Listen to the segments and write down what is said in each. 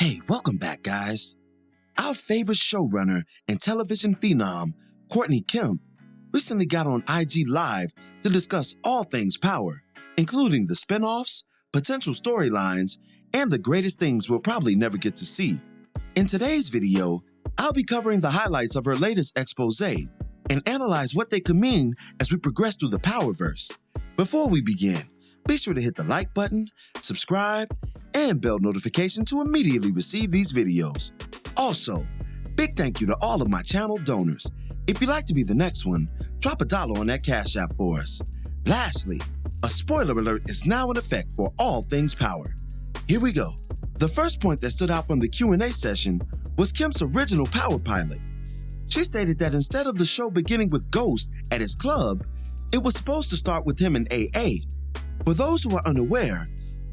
Hey, welcome back, guys. Our favorite showrunner and television phenom, Courtney Kemp, recently got on IG Live to discuss all things power, including the spinoffs, potential storylines, and the greatest things we'll probably never get to see. In today's video, I'll be covering the highlights of her latest expose and analyze what they could mean as we progress through the Powerverse. Before we begin, be sure to hit the like button, subscribe, and bell notification to immediately receive these videos. Also, big thank you to all of my channel donors. If you'd like to be the next one, drop $1 on that Cash App for us. Lastly, a spoiler alert is now in effect for all things power. Here we go. The first point that stood out from the Q&A session was Kemp's original power pilot. She stated that instead of the show beginning with Ghost at his club, it was supposed to start with him in AA. For those who are unaware,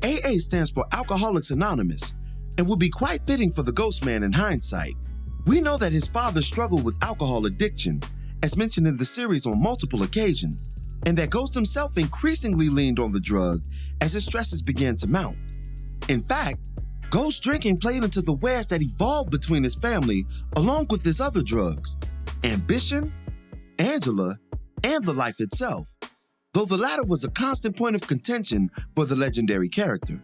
AA stands for Alcoholics Anonymous and would be quite fitting for the Ghost Man in hindsight. We know that his father struggled with alcohol addiction, as mentioned in the series on multiple occasions, and that Ghost himself increasingly leaned on the drug as his stresses began to mount. In fact, Ghost's drinking played into the wedge that evolved between his family along with his other drugs, ambition, Angela, and the life itself, though the latter was a constant point of contention for the legendary character.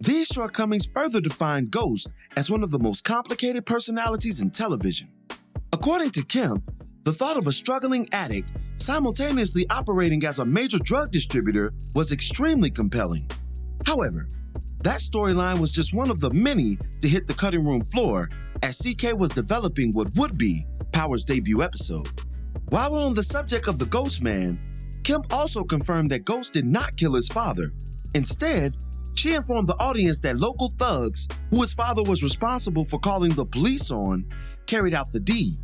These shortcomings further define Ghost as one of the most complicated personalities in television. According to Kemp, the thought of a struggling addict simultaneously operating as a major drug distributor was extremely compelling. However, that storyline was just one of the many to hit the cutting room floor as CK was developing what would be Power's debut episode. While we're on the subject of the Ghost Man, Kemp also confirmed that Ghost did not kill his father. Instead, she informed the audience that local thugs, who his father was responsible for calling the police on, carried out the deed.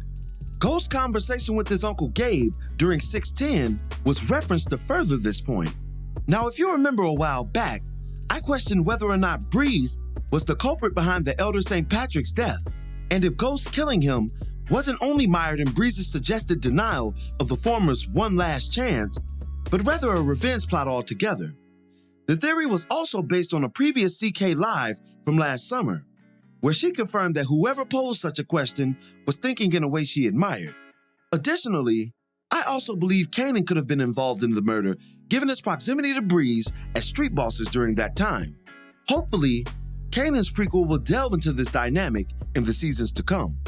Ghost's conversation with his uncle Gabe during 610 was referenced to further this point. Now, if you remember a while back, I questioned whether or not Breeze was the culprit behind the Elder St. Patrick's death, and if Ghost killing him wasn't only mired in Breeze's suggested denial of the former's one last chance, but rather a revenge plot altogether. The theory was also based on a previous CK Live from last summer, where she confirmed that whoever posed such a question was thinking in a way she admired. Additionally, I also believe Kanan could have been involved in the murder given his proximity to Breeze as street bosses during that time. Hopefully, Kanan's prequel will delve into this dynamic in the seasons to come.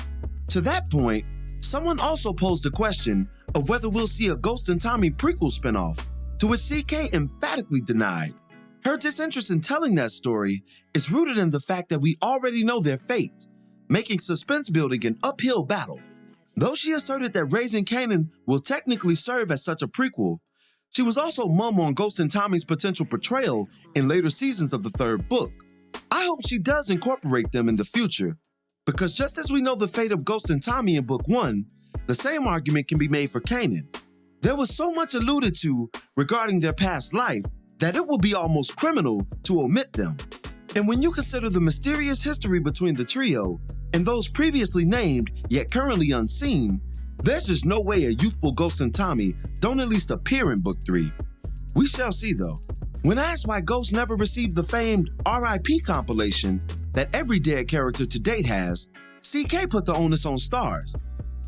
To that point, someone also posed the question of whether we'll see a Ghost and Tommy prequel spinoff, to which CK emphatically denied. Her disinterest in telling that story is rooted in the fact that we already know their fate, making suspense building an uphill battle. Though she asserted that Raising Kanan will technically serve as such a prequel, she was also mum on Ghost and Tommy's potential portrayal in later seasons of the third book. I hope she does incorporate them in the future, because just as we know the fate of Ghost and Tommy in Book 1, the same argument can be made for Kanan. There was so much alluded to regarding their past life that it will be almost criminal to omit them. And when you consider the mysterious history between the trio and those previously named yet currently unseen, there's just no way a youthful Ghost and Tommy don't at least appear in Book 3. We shall see though. When asked why Ghost never received the famed RIP compilation that every dead character to date has, CK put the onus on Starz.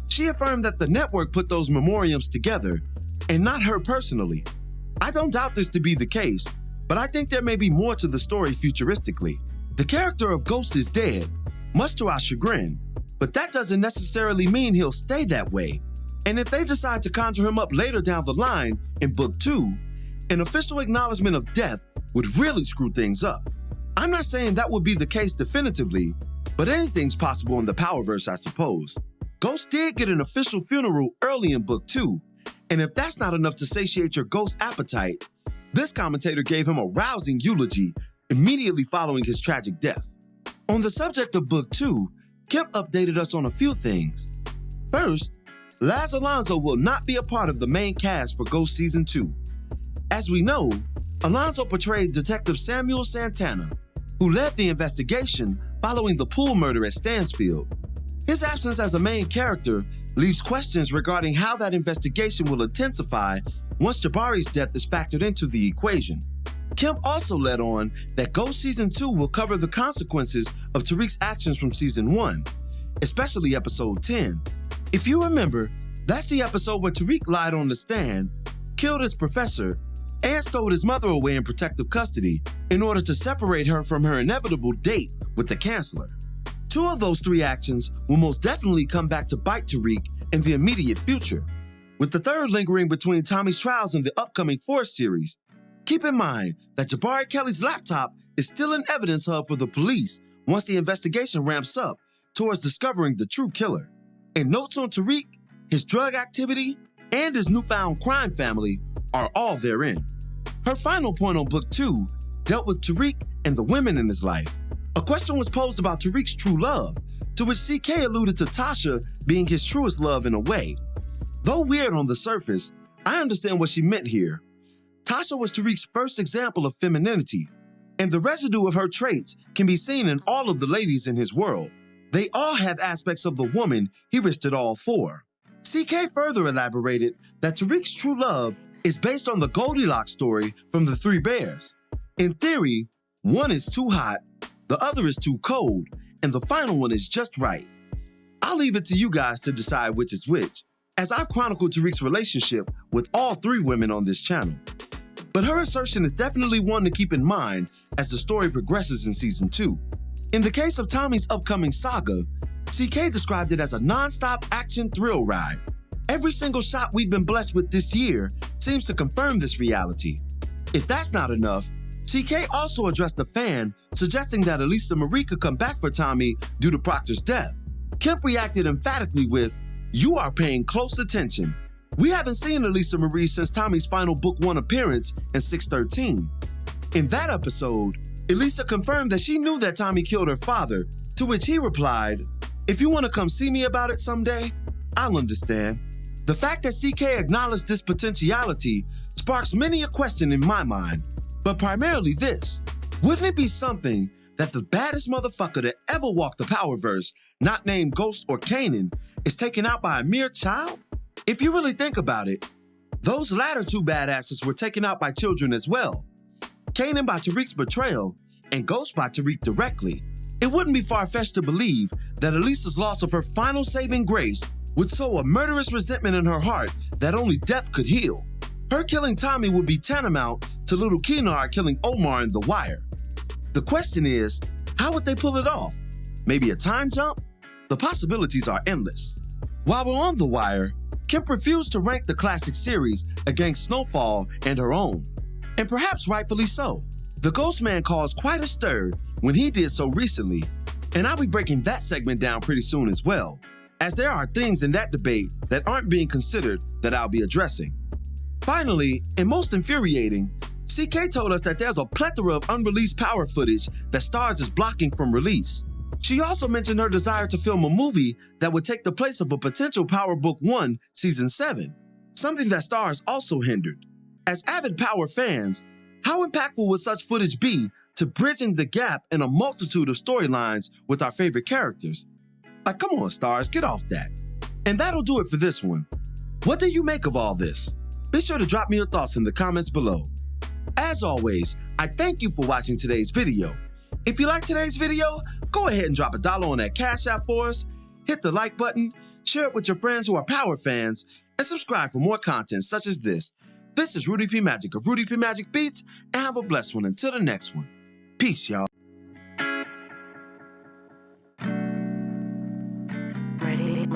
She affirmed that the network put those memoriams together, and not her personally. I don't doubt this to be the case, but I think there may be more to the story futuristically. The character of Ghost is dead, much to our chagrin, but that doesn't necessarily mean he'll stay that way. And if they decide to conjure him up later down the line in Book 2, an official acknowledgement of death would really screw things up. I'm not saying that would be the case definitively, but anything's possible in the Powerverse, I suppose. Ghost did get an official funeral early in Book 2, and if that's not enough to satiate your Ghost appetite, this commentator gave him a rousing eulogy immediately following his tragic death. On the subject of Book 2, Kemp updated us on a few things. First, Laz Alonso will not be a part of the main cast for Ghost Season 2. As we know, Alonso portrayed Detective Samuel Santana, who led the investigation following the pool murder at Stansfield. His absence as a main character leaves questions regarding how that investigation will intensify once Jabari's death is factored into the equation. Kemp also led on that Ghost Season 2 will cover the consequences of Tariq's actions from Season 1, especially Episode 10. If you remember, that's the episode where Tariq lied on the stand, killed his professor, and stowed his mother away in protective custody in order to separate her from her inevitable date with the Chancellor. 2 of those 3 actions will most definitely come back to bite Tariq in the immediate future, with the 3rd lingering between Tommy's trials in the upcoming 4th series. Keep in mind that Jabari Kelly's laptop is still an evidence hub for the police once the investigation ramps up towards discovering the true killer. And notes on Tariq, his drug activity, and his newfound crime family are all therein. Her final point on Book 2 dealt with Tariq and the women in his life. A question was posed about Tariq's true love, to which CK alluded to Tasha being his truest love in a way. Though weird on the surface, I understand what she meant here. Tasha was Tariq's first example of femininity, and the residue of her traits can be seen in all of the ladies in his world. They all have aspects of the woman he risked it all for. CK further elaborated that Tariq's true love is based on the Goldilocks story from the 3 Bears. In theory, one is too hot, the other is too cold, and the final one is just right. I'll leave it to you guys to decide which is which, as I've chronicled Tariq's relationship with all 3 women on this channel. But her assertion is definitely one to keep in mind as the story progresses in Season 2. In the case of Tommy's upcoming saga, CK described it as a non-stop action thrill ride. Every single shot we've been blessed with this year seems to confirm this reality. If that's not enough, CK also addressed a fan suggesting that Elisa Marie could come back for Tommy due to Proctor's death. Kemp reacted emphatically with, "You are paying close attention. We haven't seen Elisa Marie since Tommy's final Book 1 appearance in 613. In that episode, Elisa confirmed that she knew that Tommy killed her father, to which he replied, "If you want to come see me about it someday, I'll understand." The fact that CK acknowledged this potentiality sparks many a question in my mind, but primarily this: wouldn't it be something that the baddest motherfucker to ever walk the Powerverse, not named Ghost or Kanan, is taken out by a mere child? If you really think about it, those latter 2 badasses were taken out by children as well. Kanan by Tariq's betrayal, and Ghost by Tariq directly. It wouldn't be far-fetched to believe that Elisa's loss of her final saving grace would sow a murderous resentment in her heart that only death could heal. Her killing Tommy would be tantamount to little Keenar killing Omar in The Wire. The question is, how would they pull it off? Maybe a time jump? The possibilities are endless. While we're on The Wire, Kemp refused to rank the classic series against Snowfall and her own, and perhaps rightfully so. The Ghost Man caused quite a stir when he did so recently, and I'll be breaking that segment down pretty soon as well, as there are things in that debate that aren't being considered that I'll be addressing. Finally, and most infuriating, CK told us that there's a plethora of unreleased power footage that Starz is blocking from release. She also mentioned her desire to film a movie that would take the place of a potential Power Book 1 Season 7, something that Starz also hindered. As avid Power fans, how impactful would such footage be to bridging the gap in a multitude of storylines with our favorite characters? Like, come on, Starz, get off that. And that'll do it for this one. What do you make of all this? Be sure to drop me your thoughts in the comments below. As always, I thank you for watching today's video. If you like today's video, go ahead and drop $1 on that Cash App for us, hit the like button, share it with your friends who are Power fans, and subscribe for more content such as this. This is Rudy P. Magic of Rudy P. Magic Beats, and have a blessed one until the next one. Peace, y'all. Ready.